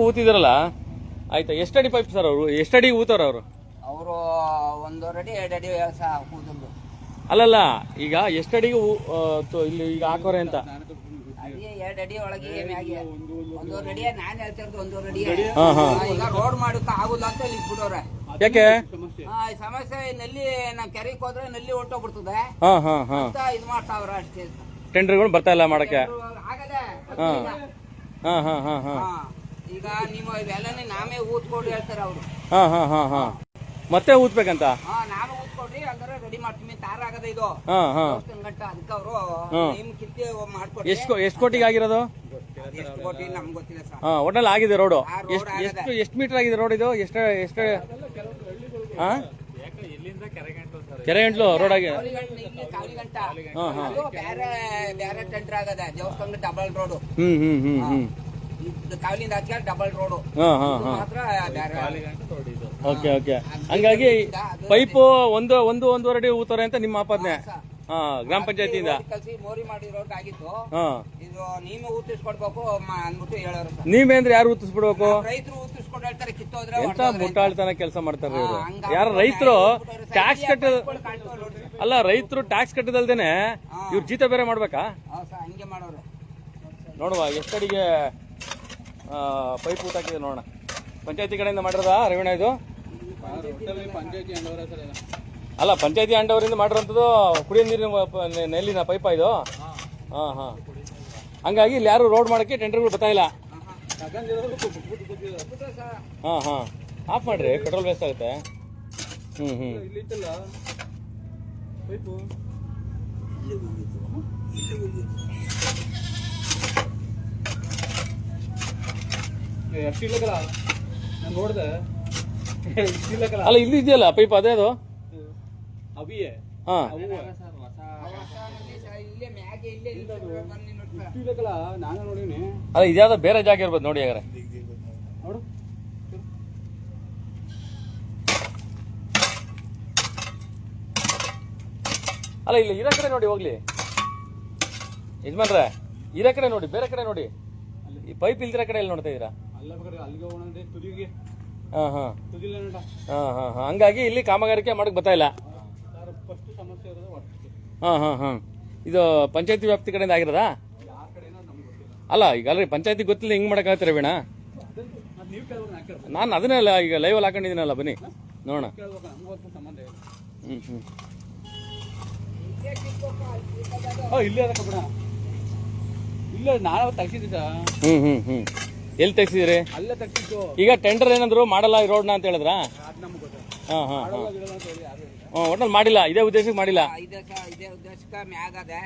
ಊತಿದಾರಲ್ಲ ಆಯ್ತಾ, ಎಷ್ಟಡಿ pipe sir ಅವರು? ಎಷ್ಟಡಿ ಊತಾರ ಅವರು? ಅವರು 1.5 ಅಡಿ 2 ಅಡಿ ಕೂದಲು. ಅಲ್ಲಲ್ಲ, ಈಗ ಎಷ್ಟಡಿಗೆ ಇಲ್ಲಿ ಈಗ ಹಾಕೋರೆ ಅಂತ? ಅದೇ 2 ಅಡಿ ಒಳಗೆ ಮ್ಯಾಗೆ 1.5 ಅಡಿ. ನಾನು ಹೇಳ್ತಿರೋದು 1.5 ಅಡಿ. ಈಗ ರೋಡ್ ಮಾಡೋಕೆ ಆಗುಲ್ಲ ಅಂತ ಇಲ್ಲಿ ಬಿಡೋರೆ. ಯಾಕೆ ಸಮಸ್ಯೆ? ನಲ್ಲಿ ನಾವ್ ಕೆರೆಗೆ ಹೋದ್ರೆ ನಲ್ಲಿ ಹೊಂಟೋಗ್ಬಿಡ್ತದೆ ಅಂತ ಇದು ಮಾಡ್ತಾವ್ರ ಅಷ್ಟೇ. ಟೆಂಡರ್ಗಳು ಬರ್ತಾ ಇಲ್ಲ ಮಾಡಕ್ಕೆ. ಆಗದೆ ಈಗ ನೀವು ಇವೆಲ್ಲನೇ ನಾವೇ ಊದ್ಕೊಡ್ರಿ ಹೇಳ್ತಾರೆ ಅವರು. ಮತ್ತೆ ಊದ್ಬೇಕಂತ? ನಾವೇ ಊದ್ಕೊಡ್ರಿ ಹಂಗಾರೆ ರೆಡಿ ಮಾಡ್ತೀವಿ. ತಾರ ಆಗದೆ ಇದು ಗಂಟ. ಅದಕ್ಕೆ ಅವರು ನಿಮ್ ಕಿತ್ತಿ ಮಾಡ್ಕೊಡ್ರಿ. ಎಷ್ಟು ಕೋಟಿಗೆ ಆಗಿರೋದು? ಎಷ್ಟು ಕೋಟಿ ನಮ್ಗೆ ಗೊತ್ತಿಲ್ಲ ಸರ್. ಒಟ್ಟಲ್ಲಿ ಆಗಿದೆ ರೋಡು. ಎಷ್ಟು ಮೀಟರ್ ಆಗಿದೆ ರೋಡ್ ಇದು? ಎಷ್ಟು ಕೆರೆ ಗಂಟ್ಲು ರೋಡ್ ಆಗಿ ಕಾವಲಿಗಂಟ. ಬೇರೆ ಬೇರೆ ಟೆಂಡರ್ ಆಗದೆ ದೇವಸ್ಥಾನ ಡಬಲ್ ರೋಡ್. ಕಾವಲಿಂದ ಆಚೆ ಡಬಲ್ ರೋಡ್ ಮಾತ್ರ ಬೇರೆ. Okay okay. ಹಂಗಾಗಿ ಪೈಪು ಒಂದೂವರೆ ಅಡಿ ಊತಾರೆ ಅಂತ ನಿಮ್ಮ ಆಪಾದನೆ ಗ್ರಾಮ ಪಂಚಾಯತಿಯಿಂದ. ಮೋರಿ ಮಾಡಿ ರೋಡ್ ಆಗಿತ್ತು. ಇದು ನೀವೇ ಊತಿಸ್ಕೊಡ್ಬೇಕು ಅಂದ್ಬಿಟ್ಟು ಹೇಳೋರು. ನೀವೇ ಅಂದ್ರೆ ಯಾರು ಊತಿಸ್ಬಿಡ್ಬೇಕು? ರೈತರು ಊತಿಸ್ಕೊಂಡು ಹೇಳ್ತಾರೆ ಕಿತ್ತೋದ್ರೆ. ಎಂತ ಮುಟ್ಟಾಳ್ತನ ಕೆಲಸ ಮಾಡ್ತಾರೆ ಇವರು. ಯಾರು ರೈತರು ಟ್ಯಾಕ್ಸ್ ಕಟ್ಟ ಅಲ್ಲ, ರೈತರು ಟ್ಯಾಕ್ಸ್ ಕಟ್ಟದಲ್ದೇನೆ ಇವ್ರು ಜೀತ ಬೇರೆ ಮಾಡ್ಬೇಕಾ? ಹಂಗೆ ಮಾಡೋರು. ನೋಡುವ ಎಷ್ಟಡಿಗೆ ಪೈಪ್ ಊತಾಕಿದೆ ನೋಡೋಣ. ಪಂಚಾಯತಿ ಕಡೆಯಿಂದ ಮಾಡಿರೋದಾ ರವೀಣ ಇದು? ಅಲ್ಲ, ಪಂಚಾಯತಿ ಅಂಡವರಿಂದ ಮಾಡಿರೋಂಥದ್ದು ಕುಡಿಯೋ ನೀರಿನ ನೆಲ್ಲಿನ ಪೈಪ ಇದು. ಹಂಗಾಗಿ ಇಲ್ಲಿ ಯಾರು ರೋಡ್ ಮಾಡಕ್ಕೆ ಟೆಂಡರ್ಗಳು ಬರ್ತಾ ಇಲ್ಲ. ಆಫ್ ಮಾಡ್ರಿ, ಪೆಟ್ರೋಲ್ ವೇಸ್ಟ್ ಆಗುತ್ತೆ. ನೋಡ್ದೆ ಅಲ್ಲ, ಇಲ್ಲಿ ಇದೆಯಲ್ಲ ಪೈಪ್, ಅದೇ ಅದು. ಅಲ್ಲ, ಇದ್ಯಾವ್ದು ಬೇರೆ ಜಾಗ ಇರ್ಬೋದು ನೋಡಿ. ಹಾಗಾದ್ರೆ ನೋಡು. ಅಲ್ಲ, ಇಲ್ಲ ಇರೋ ಕಡೆ ನೋಡಿ ಹೋಗ್ಲಿ ಯಜಮಾನ್ರೆ. ಇರೋ ಕಡೆ ನೋಡಿ, ಬೇರೆ ಕಡೆ ನೋಡಿ. ಈ ಪೈಪ್ ಇಲ್ದಿರೋ ಕಡೆ ಎಲ್ಲಿ ನೋಡ್ತಾ ಇದೀರಾ? ಹಂಗಾಗಿ ಇಲ್ಲಿ ಕಾಮಗಾರಿಕೆ ಮಾಡಕ್ ಬರ್ತಾ ಇಲ್ಲ. ಇದು ಪಂಚಾಯತಿ ವ್ಯಾಪ್ತಿ ಕಡೆಯಿಂದ ಆಗಿರೋದಾ? ಅಲ್ಲ, ಈಗ ಅಲ್ರಿ ಪಂಚಾಯತಿ ಗೊತ್ತಿಲ್ಲ, ಹಿಂಗ್ ಮಾಡಕ್ ರವೀಣ. ನಾನು ಅದನ್ನೇ ಅಲ್ಲ ಈಗ ಲೈವ್ ಅಲ್ಲಿ ಹಾಕೊಂಡಿದ್ದೀನಲ್ಲ, ಬನ್ನಿ ನೋಡೋಣ. ಇಲ್ಲೇ ಇಲ್ಲ, ನಾಳೆ ತೆಗ್ಸಿದ್ದ. ಎಲ್ಲಿ ತೆಗ್ಸಿದ್ರಿ? ಅಲ್ಲೇ ತೆಗ್ಸಿದ್ದು. ಈಗ ಟೆಂಡರ್ ಏನಂದ್ರು ಮಾಡಲ್ಲ ಈ ರೋಡ್ನ ಅಂತ ಹೇಳಿದ್ರ? ಒಟ್ನಲ್ಲಿ ಮಾಡಿಲ್ಲ, ಇದೇ ಉದ್ದೇಶಕ್ಕೆ ಮಾಡಿಲ್ಲ. ಇದೇ ಉದ್ದೇಶಕ್ಕೆ ಮ್ಯಾಗ ಅದೇ.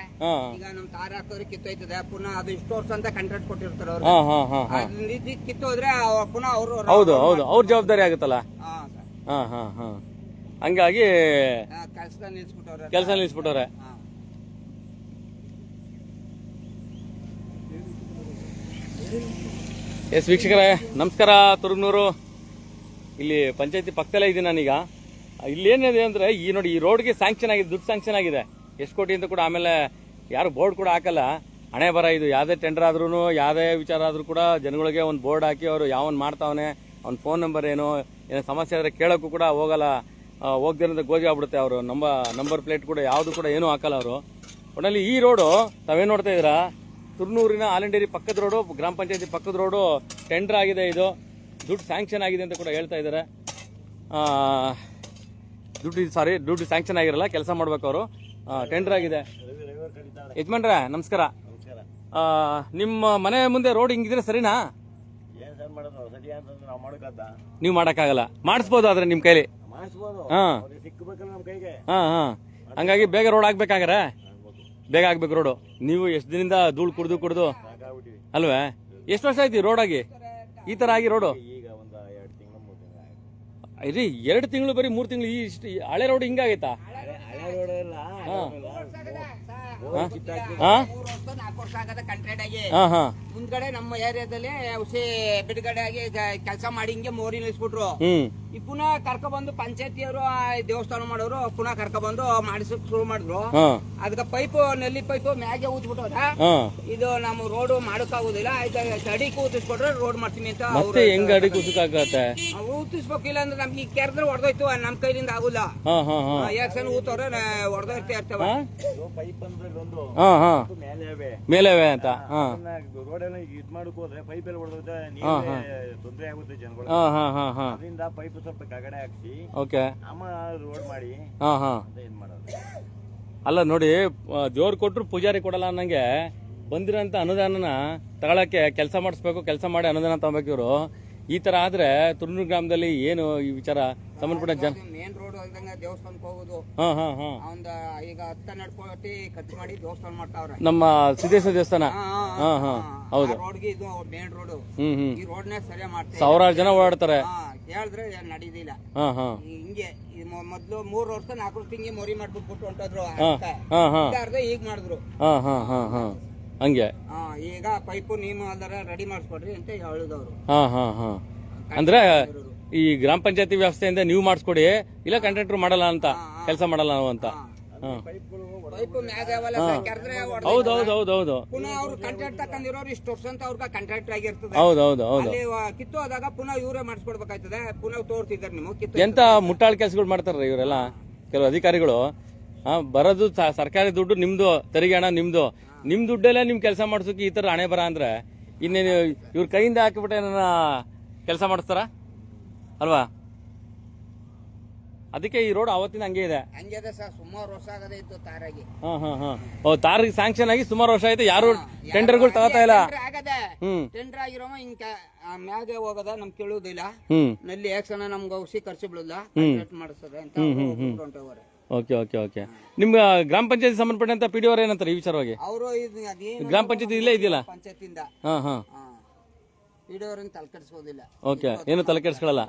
ಈಗ ನಮ್ ತಾರ ಹಾಕೋರಿ ಕಿತ್ತೋಯ್ತದೆ, ಪುನಃ ಅದು ಇಷ್ಟು ವರ್ಷ ಅಂತ ಕಾಂಟ್ರಾಕ್ಟ್ ಕೊಟ್ಟಿರ್ತಾರೆ ಅವ್ರು. ಕಿತ್ತೋದ್ರೆ ಪುನಃ ಅವರು. ಹೌದು ಹೌದು, ಅವ್ರ ಜವಾಬ್ದಾರಿ ಆಗುತ್ತಲ್ಲ. ಹಂಗಾಗಿ ಕೆಲಸ ನಿಲ್ಸ್ಬಿಟ್ಟವ್ರೆ. ಎಸ್ ವೀಕ್ಷಕರೇ ನಮಸ್ಕಾರ. ತುರುಗ್ನೂರು ಇಲ್ಲಿ ಪಂಚಾಯತಿ ಪಕ್ಕದಲ್ಲೇ ಇದ್ದೀನಿ ನಾನೀಗ. ಇಲ್ಲಿ ಏನಿದೆ ಅಂದ್ರೆ ಈ ನೋಡಿ, ಈ ರೋಡ್ಗೆ ಸ್ಯಾಂಕ್ಷನ್ ಆಗಿದೆ, ದುಡ್ಡು ಸ್ಯಾಂಕ್ಷನ್ ಆಗಿದೆ. ಎಷ್ಟು ಕೋಟಿ ಅಂತ ಕೂಡ ಆಮೇಲೆ ಯಾರು ಬೋರ್ಡ್ ಕೂಡ ಹಾಕಲ್ಲ. ಹಣೆ ಬರ ಇದು. ಯಾವುದೇ ಟೆಂಡರ್ ಆದ್ರೂ ಯಾವುದೇ ವಿಚಾರ ಆದ್ರೂ ಕೂಡ ಜನಗಳಿಗೆ ಒಂದು ಬೋರ್ಡ್ ಹಾಕಿ ಅವರು ಯಾವನ್ ಮಾಡ್ತಾವನೆ, ಅವ್ನ ಫೋನ್ ನಂಬರ್ ಏನೋ ಸಮಸ್ಯೆ ಆದ್ರೆ ಕೇಳೋಕ್ಕೂ ಕೂಡ ಹೋಗಲ್ಲ. ಹೋಗ್ದಿರೋದ ಗೋಜಿ ಆಗ್ಬಿಡುತ್ತೆ. ಅವರು ನಂಬರ್ ಪ್ಲೇಟ್ ಕೂಡ ಯಾವುದು ಕೂಡ ಏನೂ ಹಾಕಲ್ಲ ಅವರು. ಒಟ್ಟಲ್ಲಿ ಈ ರೋಡು ತಾವೇನು ನೋಡ್ತಾ ಇದ್ದೀರಾ, ತುರ್ನೂರಿನ ಆಲಂಡೇರಿ ಪಕ್ಕದ ರೋಡು, ಗ್ರಾಮ ಪಂಚಾಯತಿ ಪಕ್ಕದ ರೋಡು ಟೆಂಡರ್ ಆಗಿದೆ. ಇದು ದುಡ್ಡು ಸ್ಯಾಂಕ್ಷನ್ ಆಗಿದೆ ಅಂತ ಕೂಡ ಹೇಳ್ತಾ ಇದ್ದಾರೆ. ದುಡ್ಡು ಸ್ಯಾಂಕ್ಷನ್ ಆಗಿರಲ್ಲ, ಕೆಲಸ ಮಾಡ್ಬೇಕು ಅವರು. ಟೆಂಡರ್ ಆಗಿದೆ. ಯಜಮಾನ್ರ ನಮಸ್ಕಾರ. ನಿಮ್ಮ ಮನೆ ಮುಂದೆ ರೋಡ್ ಹಿಂಗಿದ್ರೆ ಸರಿನಾ? ನೀವು ಮಾಡಕ್ಕಾಗಲ್ಲ, ಮಾಡಿಸ್ಬೋದು ಆದ್ರೆ ನಿಮ್ ಕೈಲಿ. ಹಂಗಾಗಿ ಬೇಗ ರೋಡ್ ಆಗ್ಬೇಕಾಗ್ರೆ, ಬೇಗ ಆಗ್ಬೇಕು ರೋಡು. ನೀವು ಎಷ್ಟು ದಿನದಿಂದ ಧೂಳು ಕುಡ್ದು ಅಲ್ವೇ? ಎಷ್ಟು ವರ್ಷ ಆಯ್ತು ರೋಡ್ ಆಗಿ ಈ ತರ ಆಗಿ ರೋಡು? ಇರಿ 2 ತಿಂಗಳು ಬರೀ 3 ತಿಂಗಳು. ಈ ಹಳೆ ರೋಡ್ ಹಿಂಗಾಗೈತಾ? ಹಾ 3 ವರ್ಷ 4 ವರ್ಷ ಆಗದ ಕಂಟ್ರಾಕ್ಟ್ ಆಗಿ ಹಾ ಹಾ ಮುಂದ್ಗಡೆ ನಮ್ಮ ಏರಿಯಾದಲ್ಲಿ ಔಷಧಿ ಬಿಡುಗಡೆ ಆಗಿ ಕೆಲಸ ಮಾಡಿ ಹಿಂಗೆ ಮೋರಿ ನಿಲ್ಸ್ಬಿಟ್ರು. ಈ ಪುನಃ ಕರ್ಕೊಬಂದು ಪಂಚಾಯತಿಯವರು ದೇವಸ್ಥಾನ ಮಾಡೋರು ಪುನಃ ಕರ್ಕೊಬಂದು ಮಾಡಿಸಕ್ ಶುರು ಮಾಡಿದ್ರು. ಅದಕ್ಕೆ ಪೈಪು ನೆಲ್ಲಿ ಪೈಪು ಮ್ಯಾಗೆ ಊದ್ಬಿಟ್ಟವ್ರ. ಇದು ನಮ್ಮ ರೋಡ್ ಮಾಡಕ್ಕಾಗುದಿಲ್ಲ, ಆಯ್ತು ಅಡಿ ಕೂತಿಸ್ಕೊಟ್ರೆ ರೋಡ್ ಮಾಡ್ತೀನಿ ಅಂತ. ಮತ್ತೆ ಹೆಂಗ್ ಅಡಿ ಕೂಸಕ್ಕಾಗತ್ತೆ? ಊತಿಸ್ಬೇಕಿಲ್ಲ ಅಂದ್ರೆ ನಮ್ಗೆ ಈ ಕೆರೆದ್ರೆ ಹೊಡೆದೋಯ್ತು, ನಮ್ ಕೈಲಿಂದ ಆಗುಲ್ಲ. ಯಾಕಂದ್ರೆ ಊತವ್ರೆ ಹೊಡೆದೋಯ್ತಾ ಇರ್ತವ. ಮೇಲೆವೆ ಅಂತ ರೋಡ್ ಎಲ್ಲ ಇದ್ ಮಾಡಕ್ ಹೋದ್ರೆ ಪೈಪ್ ಎಲ್ಲ ಹೊಡೆದ ತೊಂದರೆ ಆಗುತ್ತೆ ಜನಗಳು. ಅದರಿಂದ ಪೈಪ್ ಸ್ವಲ್ಪ ಕಗಡೆ ಹಾಕ್ಸಿ ಓಕೆ ರೋಡ್ ಮಾಡಿ ಇದ್ ಮಾಡೋದು. ಅಲ್ಲ ನೋಡಿ, ದೇವ್ರು ಕೊಟ್ರು ಪೂಜಾರಿ ಕೊಡಲ್ಲ ಅನ್ನಂಗೆ ಬಂದಿರೋಂತ ಅನುದಾನನ ತಗೊಳಕ್ಕೆ ಕೆಲಸ ಮಾಡಿಸ್ಬೇಕು, ಕೆಲಸ ಮಾಡಿ ಅನುದಾನ ತಗೋಬೇಕು ಇವರು. ಈ ತರ ಆದ್ರೆ ತುರ್ನೂರು ಗ್ರಾಮದಲ್ಲಿ ಏನು ಈ ವಿಚಾರ ಸಂಬಂಧಪಟ್ಟ ಜನ ಮೇನ್ ರೋಡ್ ದೇವಸ್ಥಾನಕ್ಕೆ ಹೋಗುದು. ಒಂದ್ ಈಗ 12 ಕೋಟಿ ಖರ್ಚು ಮಾಡಿ ದೇವಸ್ಥಾನ ಮಾಡ್ತಾವ್ರೆ ನಮ್ಮ ಸಿದ್ದೇಶ್ವರ ದೇವಸ್ಥಾನ. ಹೌದು, ರೋಡ್ಗೆ ಇದು ಮೇನ್ ರೋಡ್. ಈ ರೋಡ್ ನೇ ಸರಿಯಾಗಿ ಮಾಡ್ತಾರೆ, ಸಾವಿರಾರು ಜನ ಓಡಾಡ್ತಾರೆ. ಹೇಳಿದ್ರೆ ನಡೀದಿಲ್ಲ. ಹಿಂಗೆ ಮೊದ್ಲು 3 ವರ್ಷ 4 ವರ್ಷ ಹಿಂಗೆ ಮೋರಿ ಮಾಡ್ಬಿಟ್ಟು ಹೊಂಟೋದ್ರು. ಅರ್ಧ ಈಗ ಮಾಡಿದ್ರು ಹಂಗೆ. ಈಗ ಪೈಪು ನೀವು ಅಲ್ಲರ ರೆಡಿ ಮಾಡಿಸ್ಕೊಡ್ರಿ ಅಂತ ಹೇಳಿದವ್ರು. ಅಂದ್ರೆ ಈ ಗ್ರಾಮ ಪಂಚಾಯತಿ ವ್ಯವಸ್ಥೆಯಿಂದ ನೀವು ಮಾಡಿಸ್ಕೊಡಿ, ಇಲ್ಲ ಕಾಂಟ್ರಾಕ್ಟರ್ ಮಾಡಲ್ಲ ಅಂತ, ಕೆಲಸ ಮಾಡಲ್ಲ ನಾವು ಅಂತ. ಪೈಪು ಮ್ಯಾಗ ಹೌದೌದೌದೌದು. ಪುನಃ ಅವ್ರು ಕಾಂಟ್ರಾಕ್ಟ್ ತಕೊಂಡಿರೋರು ಇಷ್ಟು ವರ್ಷ ಅಂತ ಅವ್ರಿಗೆ ಕಾಂಟ್ರಾಕ್ಟ್ ಆಗಿರ್ತದೆ. ಹೌದೌದು ಹೌದು. ಅಲ್ಲಿ ಕಿತ್ತು ಹೋದಾಗ ಪುನಃ ಇವರೇ ಮಾಡಿಸ್ಕೊಡ್ಬೇಕಾಯ್ತದೆ. ಪುನಃ ತೋರ್ತಿದ್ದಾರೆ ನೀವು ಕಿತ್ತು. ಎಂತ ಮುಟ್ಟಾಳ ಕೆಲಸಗಳು ಮಾಡ್ತಾರ ಇವರೆಲ್ಲ ಕೆಲವು ಅಧಿಕಾರಿಗಳು. ಬರೋದು ಸರ್ಕಾರಿ ದುಡ್ಡು ನಿಮ್ದು, ತೆರಿಗೆ ಹಣ ನಿಮ್ದು, ನಿಮ್ ದುಡ್ಡಲ್ಲೇ ನಿಮ್ ಕೆಲಸ ಮಾಡ್ಸೋಕೆ ಈ ತರ ಹಣೆ ಬರ ಅಂದ್ರೆ ಇನ್ನೇನು ಇವ್ರ ಕೈಯಿಂದ ಹಾಕಿಬಿಟ್ಟೆ ನನ್ನ ಕೆಲಸ ಮಾಡಿಸ್ತಾರ ಅಲ್ವಾ? ಅದಕ್ಕೆ ಈ ರೋಡ್ ಅವತ್ತಿನ ಹಂಗೆ ಇದೆ. ಹಂಗಿದೆ ಸರ್, ಸುಮಾರು ವರ್ಷ ಆಗದೆ ಇತ್ತು ತಾರಾಗಿ. ತಾರಿಗೆ ಸ್ಯಾಂಕ್ಷನ್ ಆಗಿ ಸುಮಾರು ವರ್ಷ ಆಯ್ತು, ಯಾರು ಟೆಂಡರ್ಗಳು ತಗೋತಾ ಇಲ್ಲ. ಟೆಂಡರ್ ಆಗಿರೋ ಹಿಂಗ ಮ್ಯಾಗೆ ಹೋಗದ ನಮ್ ಕೇಳುವುದಿಲ್ಲ. ನಲ್ಲಿ ಯಾಕ್ಷಣ ನಮ್ಗೆ ಔಷಧಿ ಖರ್ಚು ಬೀಳಲ್ಲ, ಮಾಡಿಸ್ತದೆ ಅಂತ ಹೊಂಟವ್ರೆ. Okay okay okay. ನಿಮ್ಗೆ ಗ್ರಾಮ ಪಂಚಾಯತಿ ಸಂಬಂಧಪಟ್ಟಂತ ಪಿಡಿಒ ಅವ್ರು ಏನಂತಾರೆ ಈ ವಿಚಾರವಾಗಿ? ಅವರು ಗ್ರಾಮ ಪಂಚಾಯತಿ ಇಲ್ಲೇ ಇದೆಯಲ್ಲ ಪಂಚಾಯತಿಂದ ಪಿಡಿಒ ಅವ್ರನ್ನ ತಲೆ ಕೆಡಿಸೋದಿಲ್ಲ. ಓಕೆ, ಏನು ತಲೆ ಕೆಡಿಸ್ಕೊಳ್ಳಲ್ಲ.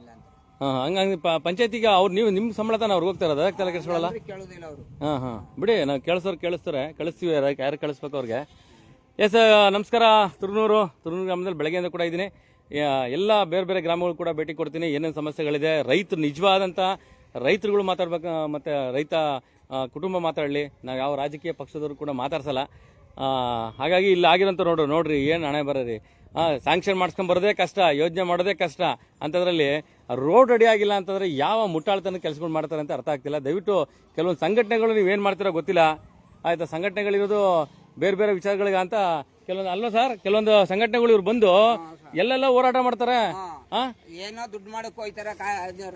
ಹಂಗಾಗಿ ಪಂಚಾಯತಿಗೆ ಅವ್ರು ನೀವು ನಿಮ್ ಸಂಬಳ ತಾನೆ ಅವ್ರಿಗೆ ಹೋಗ್ತಾರ, ಅದಕ್ಕೆ ತಲೆ ಕೆಡಿಸ್ಕೊಳ್ಳಲ್ಲ. ಕೇಳೋದಿಲ್ಲ ಅವರು. ಬಿಡಿ, ನಾವು ಕೇಳಿಸೋರು ಕಳಿಸ್ತೀವಿ, ಯಾರು ಕಳಿಸ್ಬೇಕು ಅವ್ರಿಗೆ. ಎಸ್, ನಮಸ್ಕಾರ. ತುರ್ನೂರು ಗ್ರಾಮದಲ್ಲಿ ಬೆಳಗ್ಗೆಯಿಂದ ಕೂಡ ಇದ್ದೀನಿ. ಎಲ್ಲ ಬೇರೆ ಬೇರೆ ಗ್ರಾಮಗಳು ಕೂಡ ಭೇಟಿ ಕೊಡ್ತೀನಿ. ಏನೇನು ಸಮಸ್ಯೆಗಳಿದೆ, ರೈತರು ನಿಜವಾದಂತ ರೈತರುಗಳು ಮಾತಾಡ್ಬೇಕು, ಮತ್ತೆ ರೈತ ಕುಟುಂಬ ಮಾತಾಡಲಿ. ನಾವು ಯಾವ ರಾಜಕೀಯ ಪಕ್ಷದವರು ಕೂಡ ಮಾತಾಡ್ಸಲ್ಲ. ಹಾಗಾಗಿ ಇಲ್ಲಿ ಆಗಿರೋಂಥ ನೋಡ್ರಿ ಏನು ಹಣೆ ಬರೀ. ಸ್ಯಾಂಕ್ಷನ್ ಮಾಡಿಸ್ಕೊಂಡ್ ಬರೋದೇ ಕಷ್ಟ, ಯೋಜನೆ ಮಾಡೋದೇ ಕಷ್ಟ ಅಂತದ್ರಲ್ಲಿ ರೋಡ್ ರೆಡಿ ಆಗಿಲ್ಲ ಅಂತಂದ್ರೆ ಯಾವ ಮುಟ್ಟಾಳ್ತನ ಕೆಲಸಗಳು ಮಾಡ್ತಾರೆ ಅಂತ ಅರ್ಥ ಆಗ್ತಿಲ್ಲ. ದಯವಿಟ್ಟು ಕೆಲವೊಂದು ಸಂಘಟನೆಗಳು ನೀವೇನು ಮಾಡ್ತೀರೋ ಗೊತ್ತಿಲ್ಲ, ಆಯ್ತಾ? ಸಂಘಟನೆಗಳಿರೋದು ಬೇರೆ ಬೇರೆ ವಿಚಾರಗಳಿಗೆ ಅಂತ ಕೆಲವೊಂದು ಅಲ್ವಾ ಸರ್, ಕೆಲವೊಂದು ಸಂಘಟನೆಗಳು ಇವ್ರು ಬಂದು ಎಲ್ಲೆಲ್ಲ ಹೋರಾಟ ಮಾಡ್ತಾರೆ. ಏನೋ ದುಡ್ಡು ಮಾಡಕ್ ಹೋಯ್ತಾರ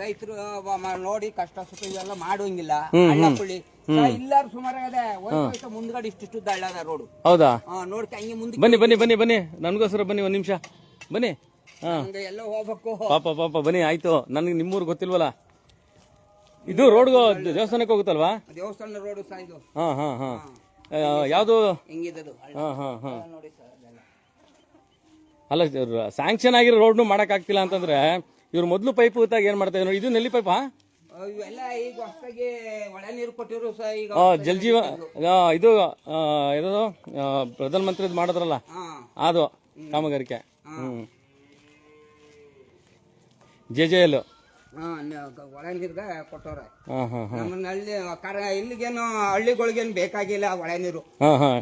ರೈತರು ನೋಡಿ ಕಷ್ಟ ಸುಖ ಇವೆಲ್ಲ ಮಾಡುವಂಗಿಲ್ಲ. ಇಲ್ಲಾರು ಸುಮಾರಾಗದೆ ಮುಂದ್ಗಡೆ ಇಷ್ಟಿಷ್ಟು ದಳ್ಳದ ರೋಡ್. ಹೌದಾ? ನೋಡ್ಕ ಹಂಗೆ ಮುಂದೆ ಬನ್ನಿ ನನ್ಗೋಸ್ಕರ ಬನ್ನಿ, ಒಂದ್ ನಿಮಿಷ ಬನ್ನಿ. ಎಲ್ಲ ಹೋಗ್ಬೇಕು. ಪಾಪ ಬನ್ನಿ. ಆಯ್ತು, ನನ್ಗೆ ನಿಮ್ಮೂರು ಗೊತ್ತಿಲ್ವಲ್ಲ. ಇದು ರೋಡ್ ದೇವಸ್ಥಾನಕ್ಕೆ ಹೋಗುತ್ತಲ್ವಾ? ದೇವಸ್ಥಾನ ರೋಡ್ ಸಹ ಇದು. ಯಾವ್ದು ಹೆಂಗಿದ್ದು ನೋಡಿ ಸರ್. ಅಲ್ಲ, ಸ್ಯಾಂಕ್ಷನ್ ಆಗಿರೋ ರೋಡ್ ಮಾಡಕ್ ಆಗ್ತಿಲ್ಲ ಅಂತಂದ್ರೆ ಇವ್ರು ಮೊದ್ಲು ಪೈಪ್ ಊತಾಗ ಏನ್ ಮಾಡ್ತಾ ಇದ್ರು? ಇದು ನೆಲ್ಲಿ ಪೈಪಾ? ಇವೆಲ್ಲ ಈಗ ಹೊಸದಾಗಿ ಒಳ ನೀರು ಕೊಟ್ಟಿರು ಸಹ. ಈಗ ಜಲಜೀವ ಇದು ಏನದು ಪ್ರಧಾನ ಮಂತ್ರಿ ಮಾಡಿದ್ರಲ್ಲ ಅದು ಕಾಮಗಾರಿಕೆ. JJL ಒಳ ನೀರ್ಗ ಕೊಟ್ಟವ್ರೆ. ಇಲ್ಲಿಗೇನು ಹಳ್ಳಿಗಳಿಗೇನು ಬೇಕಾಗಿಲ್ಲ ಒಳ ನೀರು.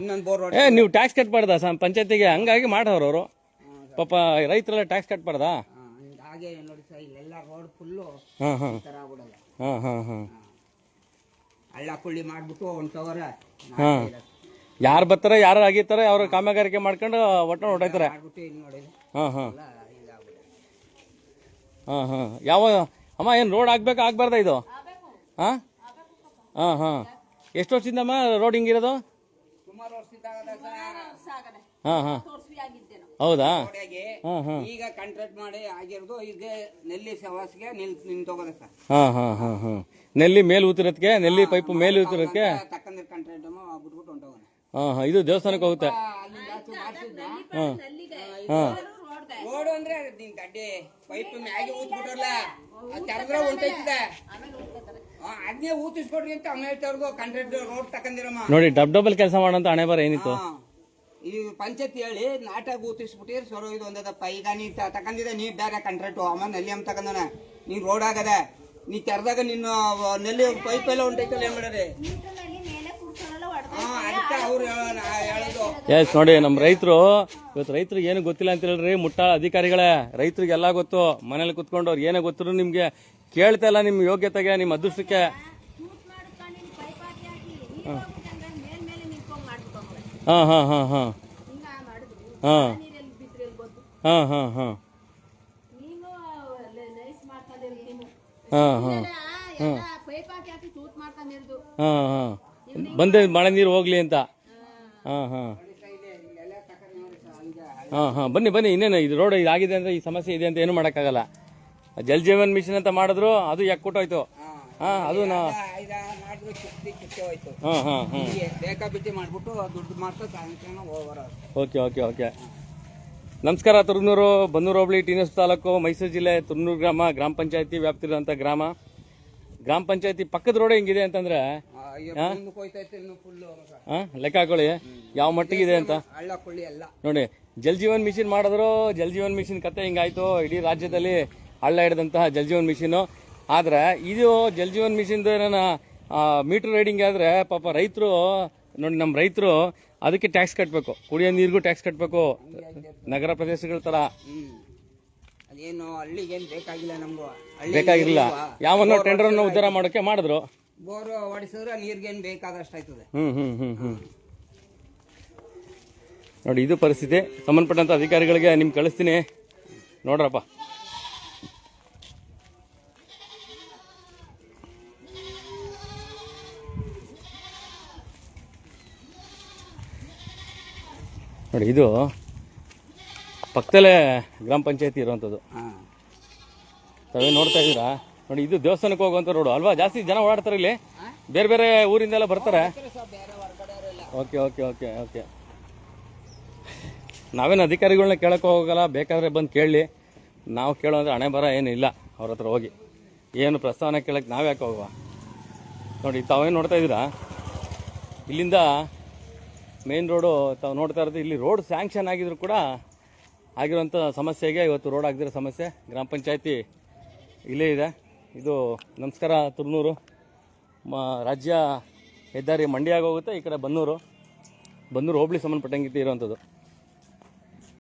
ಇನ್ನೊಂದು ಬೋರ್ ನೀವು ಟ್ಯಾಕ್ಸ್ ಕಟ್ ಮಾಡ್ದ ಪಂಚಾಯತಿಗೆ? ಹಂಗಾಗಿ ಮಾಡವ್ರ ಅವರು. ಪಾಪ ರೈತರೆಲ್ಲ ಟ್ಯಾಕ್ಸ್ ಕಟ್ ಮಾಡ್ದ. ಹಾಗೆ ನೋಡಿ ಸರ್, ಇಲ್ಲೆಲ್ಲ ರೋಡ್ ಫುಲ್ಲು ತರ ಆಗ್ಬಿಡಲ್ಲ. ಹಳ್ಳ ಕುಳ್ಳಿ ಮಾಡ್ಬಿಟ್ಟು ಹೊಂಟವ್ರೆ. ಯಾರು ಬರ್ತಾರೆ, ಯಾರು ಆಗಿರ್ತಾರೆ, ಅವ್ರ ಕಾಮಗಾರಿಕೆ ಮಾಡ್ಕೊಂಡು ಒಟ್ಟು ಹೊರಟಾಯ್ತಾರೆ. ಯಾವ ಅಮ್ಮ ಏನು ರೋಡ್ ಆಗ್ಬಾರ್ದ ಇದು? ಎಷ್ಟು ವರ್ಷದಿಂದಮ್ಮ ರೋಡ್ ಹಿಂಗಿರೋದು? ಸುಮಾರು ವರ್ಷದಿಂದ. ಹೌದಾ? ಈಗ ಕಾಂಟ್ರಾಕ್ಟ್ ಮಾಡಿ ಆಗಿರೋದು ಈಗ ನೆಲ್ಲಿ ಸವಾಸಿಗೆ ನಿಂತೋಗೋದ ಸರ್. ನೆಲ್ಲಿ ಮೇಲ್ ಊತಿರೋದಕ್ಕೆ, ನೆಲ್ಲಿ ಪೈಪ್ ಮೇಲ್ ಊತಿರೋದಕ್ಕೆ ತಕ್ಕಂದ್ರೆ ಕಾಂಟ್ರಾಕ್ಟ್ ಬಿಟ್ಬಿಟ್ಟು ಹೊಂಟೋಗೋಣ. ಇದು ದೇವಸ್ಥಾನಕ್ಕೆ ಹೋಗುತ್ತೆ. ರೋಡ್ ಅಂದ್ರೆ ಗಡ್ಡೆ ಪೈಪ್ ಮ್ಯಾಗೆ ಊದ್ಬಿಟ್ರಲ್ಲ, ತೆರೆದ್ರೆ ಹೊಂಟೈತಿದೆ. ಅದನ್ನೇ ಊತಿಸ್ಕೊಡ್ರಿ ಅಂತ ಅವ್ನು ಹೇಳ್ತವ್ರಿಗೂ ಕಾಂಟ್ರಾಕ್ಟ್ ರೋಡ್ ತಕಂದಿರಮ್ಮ. ನೋಡಿ ಡಬಲ್ ಕೆಲಸ ಮಾಡೋಂತ ಹಣೆ ಬರ ಏನಿತ್ತು. ಈ ಪಂಚಾಯತ್ ಹೇಳಿ ನಾಟಾಗ ಊತಿಸ್ಬಿಟ್ಟಿರ್ ಸೊರೋ ಇದು ಒಂದದಪ್ಪ. ಈಗ ನೀ ತಕಂದಿದೆ ನೀ ಬೇರೆ ಕಾಂಟ್ರಾಕ್ಟ್ ಅಮ್ಮ ನಲ್ಲಿ ಅಮ್ಮ ತಕಂದನ ನೀನ್ ರೋಡ್ ಆಗದ ನೀ ತೆರೆದಾಗ ನಿನ್ನ ನಲ್ಲಿ ಪೈಪ್ ಎಲ್ಲ ಉಂಟೈತಲ್ಲ ಏನ್ ಮಾಡದೆ ಅದಕ್ಕೆ ಅವ್ರು ಹೇಳೋದು. ಎಸ್ ನೋಡಿ ನಮ್ಮ ರೈತರು ಇವತ್ತು ರೈತರಿಗೆ ಏನು ಗೊತ್ತಿಲ್ಲ ಅಂತ ಹೇಳ್ರಿ ಮುಟ್ಟಾಳ ಅಧಿಕಾರಿಗಳೇ. ರೈತರಿಗೆಲ್ಲ ಗೊತ್ತು, ಮನೇಲಿ ಕುತ್ಕೊಂಡು ಅವ್ರು ಏನೇ ಗೊತ್ತಿದ್ರು ನಿಮ್ಗೆ ಕೇಳ್ತಾ ಇಲ್ಲ ನಿಮ್ಮ ಯೋಗ್ಯತೆಗೆ ನಿಮ್ಮ ಅದೃಷ್ಟಕ್ಕೆ. ಹಾ ಹಾ ಹಾ ಹಾ ಹಾ ಹಾ ಹಾ ಹಾ ಹಾ ಹಾ ಬಂದೆ ಮಳೆ ನೀರು ಹೋಗ್ಲಿ ಅಂತ. ಹಾ ಹಾ ಹಾ ಹಾ ಬನ್ನಿ ಬನ್ನಿ. ಇನ್ನೇನು ಇದು ರೋಡ್ ಇದಾಗಿದೆ ಅಂದ್ರೆ ಈ ಸಮಸ್ಯೆ ಇದೆ ಅಂತ ಏನು ಮಾಡೋಕ್ಕಾಗಲ್ಲ. ಜಲ್ ಜೀವನ್ ಮಿಷನ್ ಅಂತ ಮಾಡಿದ್ರು ಅದು ಯಾಕೊಟ್ಟೋಯ್ತು. ಹಾ ಅದು ಹಾ ಹಾ ಹಾ ಬೇಕಾಬಿಟ್ಟಿ ಮಾಡ್ಬಿಟ್ಟು ದುಡ್ಡು ಮಾಡ್ತಾ. Okay okay okay. ನಮಸ್ಕಾರ. ತುರ್ನೂರು ಬನ್ನೂರು ಹೋಬಳಿ ಟಿ.ಎಸ್. ತಾಲೂಕು ಮೈಸೂರು ಜಿಲ್ಲೆ ತುರ್ನೂರು ಗ್ರಾಮ ಪಂಚಾಯತಿ ವ್ಯಾಪ್ತಿರುವಂತ ಗ್ರಾಮ. ಗ್ರಾಮ ಪಂಚಾಯತಿ ಪಕ್ಕದ ರೋಡ್ ಹೆಂಗಿದೆ ಅಂತಂದ್ರೆ ಲೆಕ್ಕ ಹಾಕೊಳ್ಳಿ ಯಾವ ಮಟ್ಟಿಗಿದೆ ಅಂತ ನೋಡಿ. ಜಲ್ ಜೀವನ್ ಮಿಷನ್ ಮಾಡಿದ್ರು, ಜಲ್ ಜೀವನ್ ಮಿಷನ್ ಕತೆ ಹಿಂಗಾಯ್ತು. ಇಡೀ ರಾಜ್ಯದಲ್ಲಿ ಹಳ್ಳ ಹಿಡಿದಂತಹ ಜಲ್ ಜೀವನ್ ಮಿಷನ್. ಆದ್ರೆ ಇದು Jal Jeevan mission meter reading ಆದ್ರೆ ಪಾಪ ರೈತರು ನೋಡಿ, ನಮ್ಮ ರೈತರು ಅದಕ್ಕೆ ಟ್ಯಾಕ್ಸ್ ಕಟ್ಟಬೇಕು, ಕುಡಿಯೋ ನೀರಿಗೂ ಟ್ಯಾಕ್ಸ್ ಕಟ್ಟಬೇಕು ನಗರ ಪ್ರದೇಶಗಳ ತರ. ಅದೇನು ಹಳ್ಳಿಗೇನು ಬೇಕಾಗಿಲ್ಲ ನಮಗೂ, ಬೇಕಾಗಿರಲಿಲ್ಲ. ಯಾವನ್ನೋ ಟೆಂಡರ್ ಅನ್ನು ಉದ್ಧಾರ ಮಾಡೋಕೆ ಮಾಡಿದ್ರು. ಬೋರ್ ಹೊಡಿಸಿದ್ರೆ ನೀರ್ಗೇನು ಬೇಕಾದಷ್ಟು ಆಯ್ತದೆ. ನೋಡಿ ಇದು ಪರಿಸ್ಥಿತಿ. ಸಂಬಂಧಪಟ್ಟಂತ ಅಧಿಕಾರಿಗಳಿಗೆ ನಿಮ್ಗೆ ಕಳಿಸ್ತೀನಿ ನೋಡ್ರಪ್ಪ. ನೋಡಿ ಇದು ಪಕ್ಕದಲ್ಲೇ ಗ್ರಾಮ ಪಂಚಾಯತಿ ಇರುವಂಥದ್ದು. ತಾವೇ ನೋಡ್ತಾ ಇದ್ದೀರಾ ನೋಡಿ. ಇದು ದೇವಸ್ಥಾನಕ್ಕೆ ಹೋಗುವಂಥ ರೋಡು ಅಲ್ವಾ? ಜಾಸ್ತಿ ಜನ ಓಡಾಡ್ತಾರೆ ಇಲ್ಲಿ, ಬೇರೆ ಬೇರೆ ಊರಿಂದೆಲ್ಲ ಬರ್ತಾರೆ. Okay okay okay okay. ನಾವೇನು ಅಧಿಕಾರಿಗಳನ್ನ ಕೇಳಕ್ಕೆ ಹೋಗಲ್ಲ, ಬೇಕಾದರೆ ಬಂದು ಕೇಳಲಿ. ನಾವು ಕೇಳೋಂದ್ರೆ ಹಣೆ ಬರ ಏನು ಇಲ್ಲ ಅವ್ರ ಹತ್ರ ಹೋಗಿ. ಏನು ಪ್ರಸ್ತಾವನೆ ಕೇಳಕ್ಕೆ ನಾವು ಯಾಕೆ ಹೋಗುವ. ನೋಡಿ ತಾವೇನು ನೋಡ್ತಾ ಇದ್ದೀರಾ, ಇಲ್ಲಿಂದ ಮೇನ್ ರೋಡು ತಾವು ನೋಡ್ತಾ ಇರೋದು. ಇಲ್ಲಿ ರೋಡ್ ಸ್ಯಾಂಕ್ಷನ್ ಆಗಿದ್ರು ಕೂಡ ಆಗಿರುವಂಥ ಸಮಸ್ಯೆಗೆ ಇವತ್ತು ರೋಡ್ ಆಗದಿರೋ ಸಮಸ್ಯೆ. ಗ್ರಾಮ ಪಂಚಾಯತಿ ಇಲ್ಲೇ ಇದೆ. ಇದು ನಮಸ್ಕಾರ ತುರ್ನೂರು ರಾಜ್ಯ ಹೆದ್ದಾರಿ ಮಂಡ್ಯ ಆಗೋಗುತ್ತೆ. ಈ ಕಡೆ ಬನ್ನೂರು ಹೋಬಳಿ ಸಂಬಂಧಪಟ್ಟಂಗೆ ಇರುವಂಥದ್ದು.